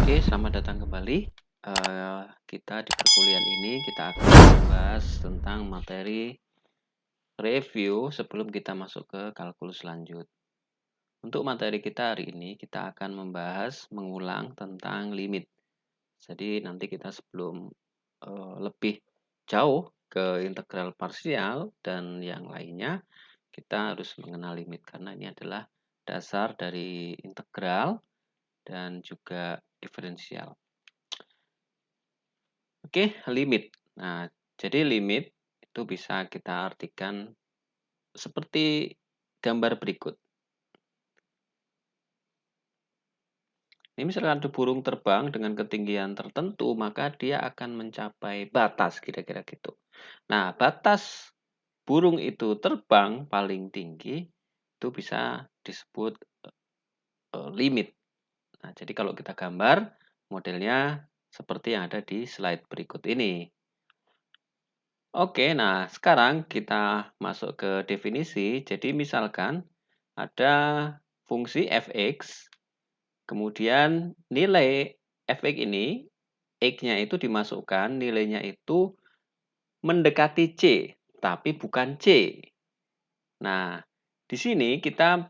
Oke, selamat datang kembali. Kita di perkuliahan ini kita akan membahas tentang materi review sebelum kita masuk ke kalkulus lanjut. Untuk materi kita hari ini kita akan membahas mengulang tentang limit. Jadi nanti kita sebelum lebih jauh ke integral parsial dan yang lainnya, kita harus mengenal limit karena ini adalah dasar dari integral dan juga diferensial. Oke, limit. Nah, jadi limit itu bisa kita artikan seperti gambar berikut. Ini misalkan ada burung terbang dengan ketinggian tertentu, maka dia akan mencapai batas, kira-kira gitu. Nah, batas burung itu terbang paling tinggi, itu bisa disebut limit. Nah, jadi kalau kita gambar, modelnya seperti yang ada di slide berikut ini. Oke, nah sekarang kita masuk ke definisi. Jadi misalkan ada fungsi fx, kemudian nilai fx ini, x-nya itu dimasukkan, nilainya itu mendekati c, tapi bukan c. Nah, di sini kita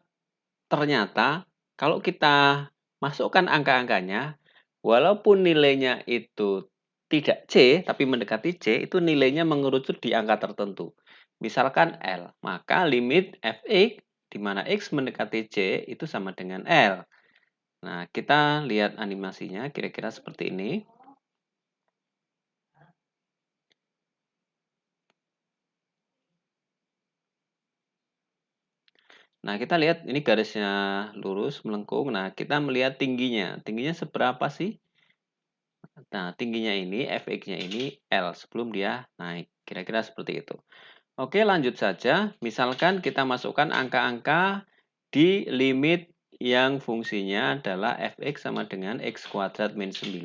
ternyata kalau kita masukkan angka-angkanya, walaupun nilainya itu tidak C, tapi mendekati C, itu nilainya mengerucut di angka tertentu. Misalkan L, maka limit fx di mana X mendekati C itu sama dengan L. Nah, kita lihat animasinya kira-kira seperti ini. Nah, kita lihat ini garisnya lurus melengkung. Nah, kita melihat tingginya. Tingginya seberapa sih? Nah, tingginya ini, fx-nya ini L sebelum dia naik. Kira-kira seperti itu. Oke, lanjut saja. Misalkan kita masukkan angka-angka di limit yang fungsinya adalah fx sama dengan x kuadrat min 9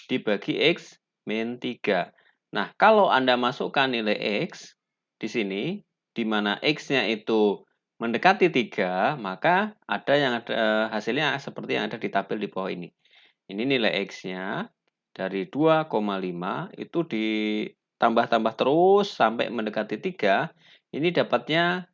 dibagi x min 3. Nah, kalau Anda masukkan nilai x di sini, di mana x-nya itu mendekati 3, maka ada yang ada hasilnya seperti yang ada di tabel di bawah ini. Ini nilai x-nya dari 2,5 itu ditambah-tambah terus sampai mendekati 3, ini dapatnya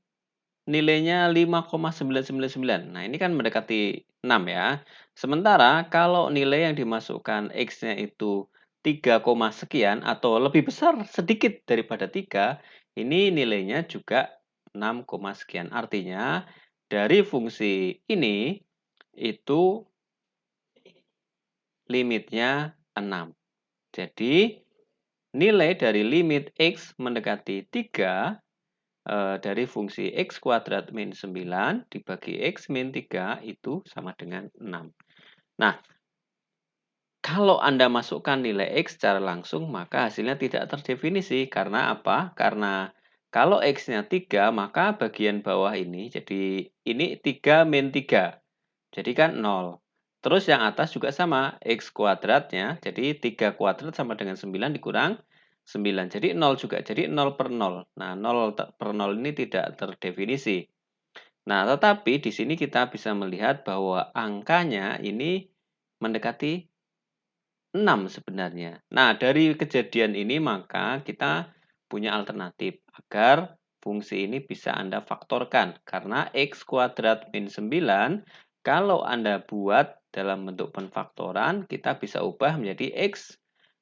nilainya 5,999. Nah, ini kan mendekati 6 ya. Sementara kalau nilai yang dimasukkan X-nya itu 3, sekian atau lebih besar sedikit daripada 3, ini nilainya juga 6, sekian. Artinya dari fungsi ini itu limitnya 6. Jadi nilai dari limit X mendekati 3 dari fungsi X kuadrat min 9 dibagi X min 3 itu sama dengan 6. Nah, kalau Anda masukkan nilai X secara langsung, maka hasilnya tidak terdefinisi. Karena apa? Karena kalau X-nya 3, maka bagian bawah ini, jadi ini 3 min 3. Jadi kan 0. Terus yang atas juga sama, X kuadratnya, jadi 3 kuadrat sama dengan 9 dikurang 9. Jadi 0 juga, jadi 0 per 0. Nah, 0 per 0 ini tidak terdefinisi. Nah, tetapi di sini kita bisa melihat bahwa angkanya ini mendekati 6 sebenarnya. Nah, dari kejadian ini maka kita punya alternatif agar fungsi ini bisa Anda faktorkan. Karena X kuadrat min 9, kalau Anda buat dalam bentuk penfaktoran, kita bisa ubah menjadi X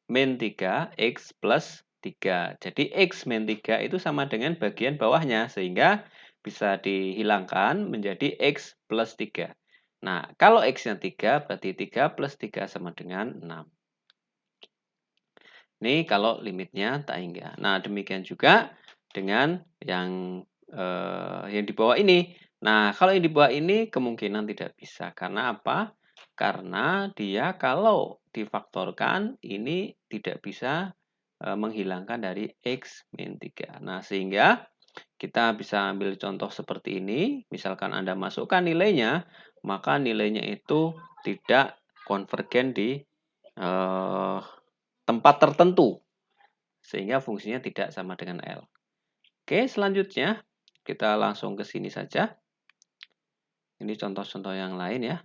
min 3, X plus 3. Jadi X min 3 itu sama dengan bagian bawahnya, sehingga bisa dihilangkan menjadi X plus 3. Nah, kalau X-nya 3, berarti 3 plus 3 sama dengan 6. Ini kalau limitnya tak hingga. Nah, demikian juga dengan yang di bawah ini. Nah, kalau yang di bawah ini kemungkinan tidak bisa. Karena apa? Karena dia kalau difaktorkan ini tidak bisa menghilangkan dari X min 3. Nah, sehingga kita bisa ambil contoh seperti ini. Misalkan Anda masukkan nilainya, maka nilainya itu tidak konvergen di eh, tempat tertentu, sehingga fungsinya tidak sama dengan L. Oke, selanjutnya kita langsung ke sini saja. Ini contoh-contoh yang lain ya.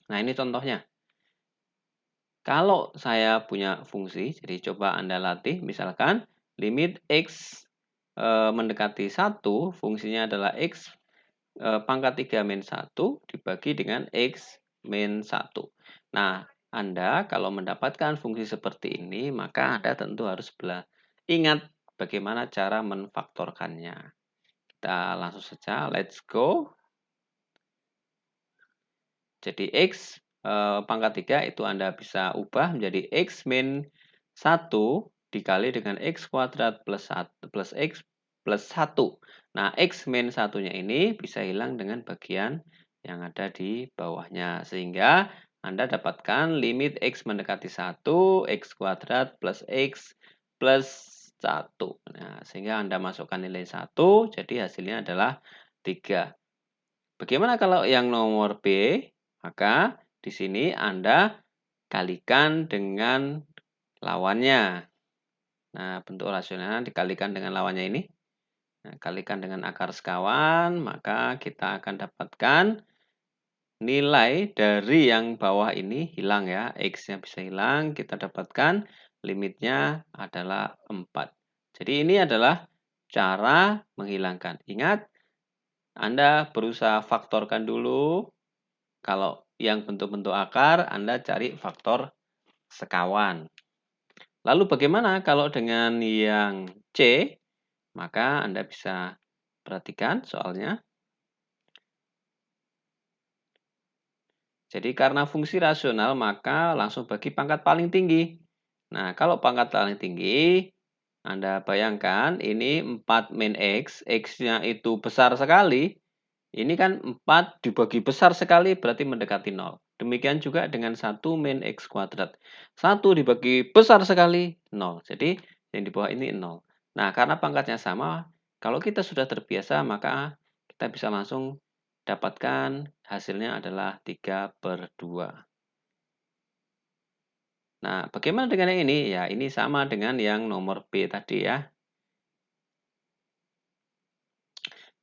Nah, ini contohnya. Kalau saya punya fungsi, jadi coba Anda latih, misalkan limit X mendekati 1, fungsinya adalah X pangkat 3 min 1 dibagi dengan X min 1. Nah, Anda kalau mendapatkan fungsi seperti ini, maka Anda tentu harus ingat bagaimana cara menfaktorkannya. Kita langsung saja, let's go. Jadi X pangkat 3 itu Anda bisa ubah menjadi X min 1 dikali dengan X kuadrat plus X plus 1. Nah, X min 1-nya ini bisa hilang dengan bagian yang ada di bawahnya. Sehingga Anda dapatkan limit X mendekati 1, X kuadrat plus X plus 1. Nah, sehingga Anda masukkan nilai 1, jadi hasilnya adalah 3. Bagaimana kalau yang nomor B? Maka di sini Anda kalikan dengan lawannya. Nah, bentuk rasionalnya dikalikan dengan lawannya ini. Nah, kalikan dengan akar sekawan, maka kita akan dapatkan nilai dari yang bawah ini hilang ya. X-nya bisa hilang, kita dapatkan limitnya adalah 4. Jadi ini adalah cara menghilangkan. Ingat, Anda berusaha faktorkan dulu. Kalau yang bentuk-bentuk akar, Anda cari faktor sekawan. Lalu bagaimana kalau dengan yang C? Maka Anda bisa perhatikan soalnya. Jadi karena fungsi rasional, maka langsung bagi pangkat paling tinggi. Nah, kalau pangkat paling tinggi, Anda bayangkan ini 4 min X, X-nya itu besar sekali. Ini kan 4 dibagi besar sekali berarti mendekati 0. Demikian juga dengan 1 min X kuadrat. 1 dibagi besar sekali 0. Jadi yang di bawah ini 0. Nah, karena pangkatnya sama, kalau kita sudah terbiasa maka kita bisa langsung dapatkan hasilnya adalah 3/2. Nah, bagaimana dengan yang ini? Ya, ini sama dengan yang nomor B tadi ya.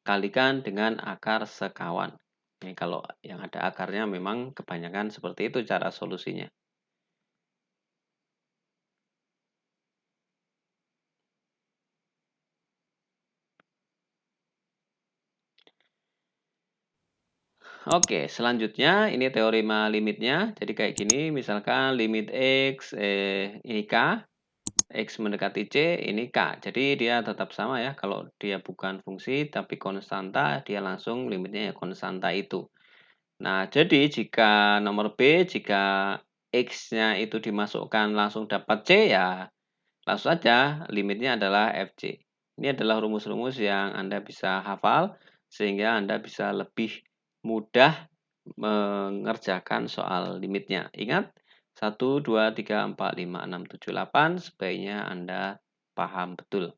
Kalikan dengan akar sekawan. Ini kalau yang ada akarnya memang kebanyakan seperti itu cara solusinya. Oke, selanjutnya ini teorema limitnya. Jadi kayak gini, misalkan limit X, ini K, X mendekati C, ini K. Jadi dia tetap sama ya, kalau dia bukan fungsi tapi konstanta, dia langsung limitnya ya konstanta itu. Nah, jadi jika nomor B, jika X-nya itu dimasukkan langsung dapat C, ya langsung saja limitnya adalah FC. Ini adalah rumus-rumus yang Anda bisa hafal, sehingga Anda bisa lebih mudah mengerjakan soal limitnya. Ingat, 1, 2, 3, 4, 5, 6, 7, 8, sebaiknya Anda paham betul.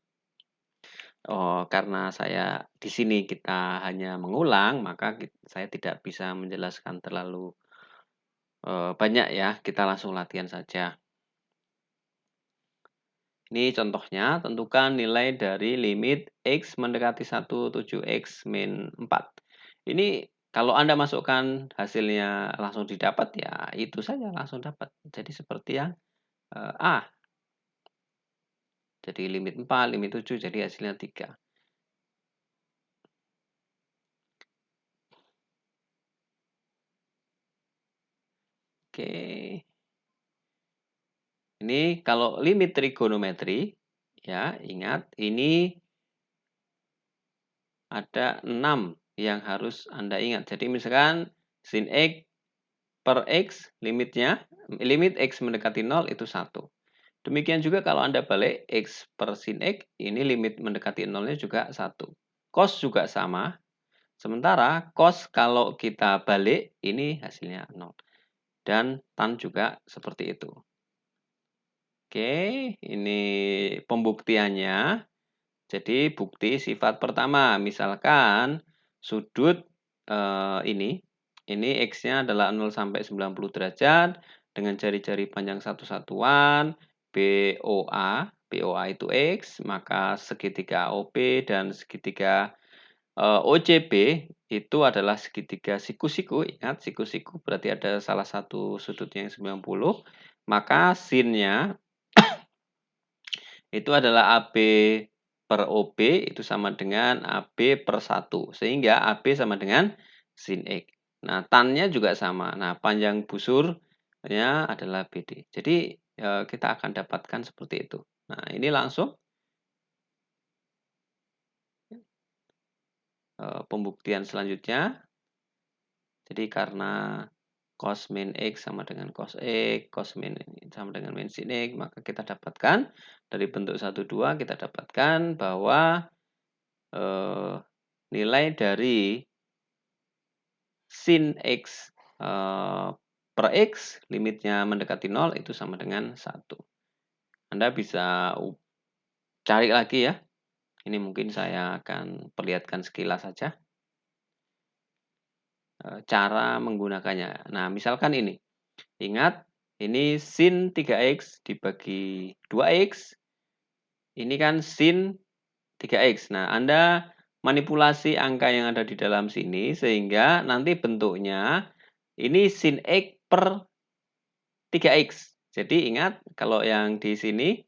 Oh, karena saya di sini kita hanya mengulang, maka saya tidak bisa menjelaskan terlalu banyak ya. Kita langsung latihan saja. Ini contohnya, tentukan nilai dari limit X mendekati 1, 7X min 4. Ini kalau Anda masukkan hasilnya langsung didapat, ya itu saja langsung dapat. Jadi seperti yang A. Jadi limit 4, limit 7, jadi hasilnya 3. Oke. Ini kalau limit trigonometri, ya ingat ini ada 6 yang harus Anda ingat. Jadi misalkan sin X per X limitnya, limit X mendekati 0 itu 1. Demikian juga kalau Anda balik X per sin X, ini limit mendekati 0-nya juga 1. Cos juga sama. Sementara cos kalau kita balik, ini hasilnya 0. Dan tan juga seperti itu. Oke, ini pembuktiannya. Jadi bukti sifat pertama, misalkan sudut ini X-nya adalah 0 sampai 90 derajat dengan jari-jari panjang satu satuan, BOA itu X, maka segitiga AOB dan segitiga OCB itu adalah segitiga siku-siku, ingat siku-siku berarti ada salah satu sudutnya yang 90, maka sin-nya itu adalah AB per OB itu sama dengan AB per 1, sehingga AB sama dengan sin X. Nah, tan-nya juga sama. Nah, panjang busurnya adalah BD. Jadi, kita akan dapatkan seperti itu. Nah, ini langsung pembuktian selanjutnya. Jadi karena cos min X sama dengan cos X, cos min sama dengan min sin X, maka kita dapatkan dari bentuk 1, 2 kita dapatkan bahwa nilai dari sin X per X limitnya mendekati 0 itu sama dengan 1. Anda bisa cari lagi ya. Ini mungkin saya akan perlihatkan sekilas saja cara menggunakannya. Nah, misalkan ini. Ingat, ini sin 3X dibagi 2X. Ini kan sin 3X. Nah, Anda manipulasi angka yang ada di dalam sini sehingga nanti bentuknya ini sin X per 3X. Jadi ingat kalau yang di sini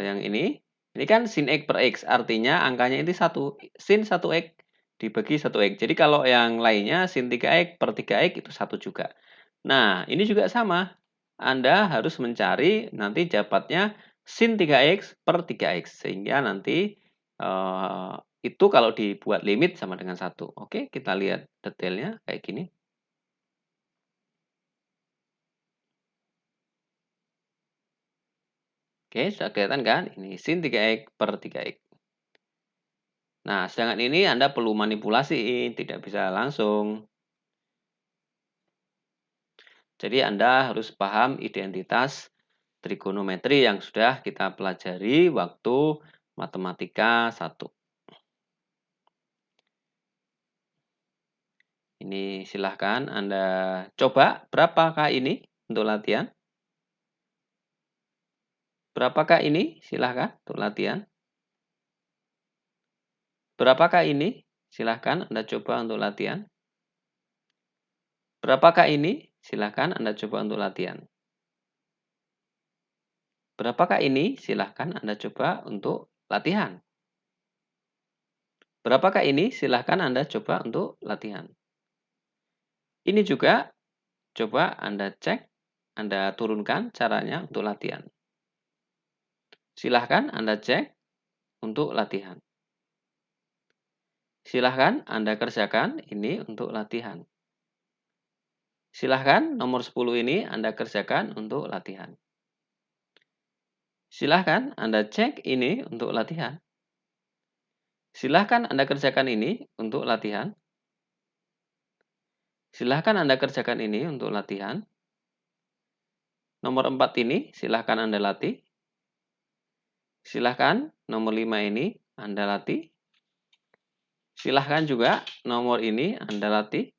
yang ini kan sin X per X, artinya angkanya ini 1, sin 1X dibagi 1X. Jadi kalau yang lainnya sin 3X per 3X itu 1 juga. Nah, ini juga sama. Anda harus mencari nanti dapatnya sin 3X per 3X. Sehingga nanti itu kalau dibuat limit sama dengan 1. Oke, kita lihat detailnya kayak gini. Oke, sudah kelihatan kan? Ini sin 3X per 3X. Nah, sedangkan ini Anda perlu manipulasi, tidak bisa langsung. Jadi Anda harus paham identitas trigonometri yang sudah kita pelajari waktu matematika 1. Ini silahkan Anda coba, berapakah ini untuk latihan? Berapakah ini? Silahkan untuk latihan. Berapakah ini? Silahkan Anda coba untuk latihan. Berapakah ini? Silahkan Anda coba untuk latihan. Berapakah ini? Silahkan Anda coba untuk latihan. Berapakah ini? Silahkan Anda coba untuk latihan. Ini juga coba Anda cek, Anda turunkan caranya untuk latihan. Silahkan Anda cek untuk latihan. Silahkan Anda kerjakan ini untuk latihan. Silahkan nomor 10 ini Anda kerjakan untuk latihan. Silahkan Anda cek ini untuk latihan. Silahkan Anda kerjakan ini untuk latihan. Silahkan Anda kerjakan ini untuk latihan. Nomor 4 ini silahkan Anda latih. Silahkan nomor 5 ini Anda latih. Silahkan juga nomor ini Anda latih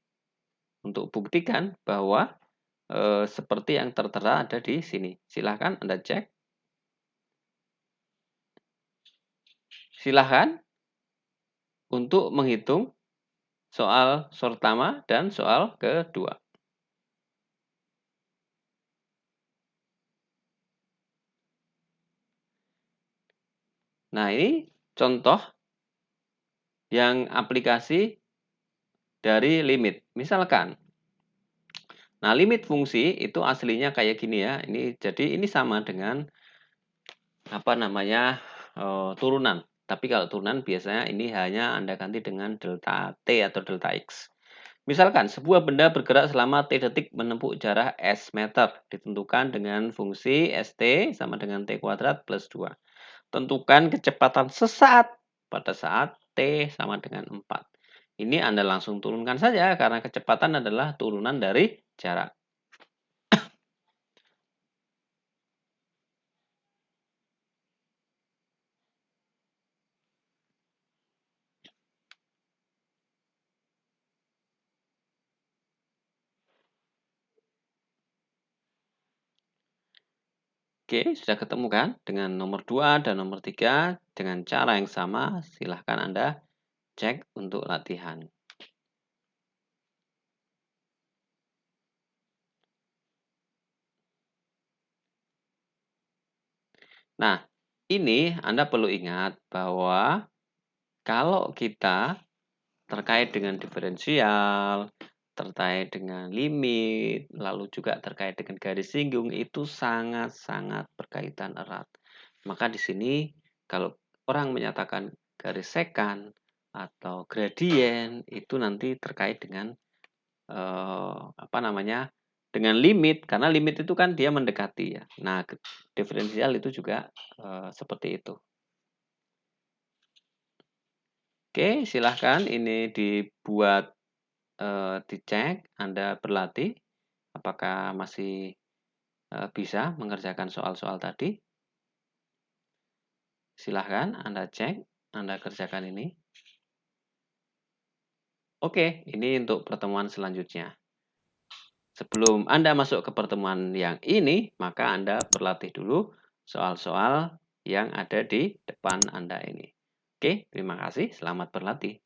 untuk buktikan bahwa seperti yang tertera ada di sini. Silahkan Anda cek. Silahkan untuk menghitung soal pertama dan soal kedua. Nah, ini contoh yang aplikasi dari limit. Misalkan, nah limit fungsi itu aslinya kayak gini ya. Jadi ini sama dengan apa namanya turunan. Tapi kalau turunan biasanya ini hanya Anda ganti dengan delta T atau delta X. Misalkan sebuah benda bergerak selama T detik menempuh jarak S meter ditentukan dengan fungsi ST sama dengan T kuadrat plus 2. Tentukan kecepatan sesaat pada saat T sama dengan 4. Ini Anda langsung turunkan saja karena kecepatan adalah turunan dari jarak. Oke, sudah ketemu kan dengan nomor 2 dan nomor 3 dengan cara yang sama. Silahkan Anda cek untuk latihan. Nah, ini Anda perlu ingat bahwa kalau kita terkait dengan diferensial, terkait dengan limit, lalu juga terkait dengan garis singgung itu sangat-sangat berkaitan erat. Maka di sini kalau orang menyatakan garis sekant atau gradien itu nanti terkait dengan apa namanya? Dengan limit, karena limit itu kan dia mendekati ya. Nah, diferensial itu juga seperti itu. Oke, silahkan ini dibuat dicek, Anda berlatih apakah masih bisa mengerjakan soal-soal tadi. Silahkan Anda cek, Anda kerjakan ini. Oke, ini untuk pertemuan selanjutnya. Sebelum Anda masuk ke pertemuan yang ini, maka Anda berlatih dulu soal-soal yang ada di depan Anda ini. Oke, terima kasih. Selamat berlatih.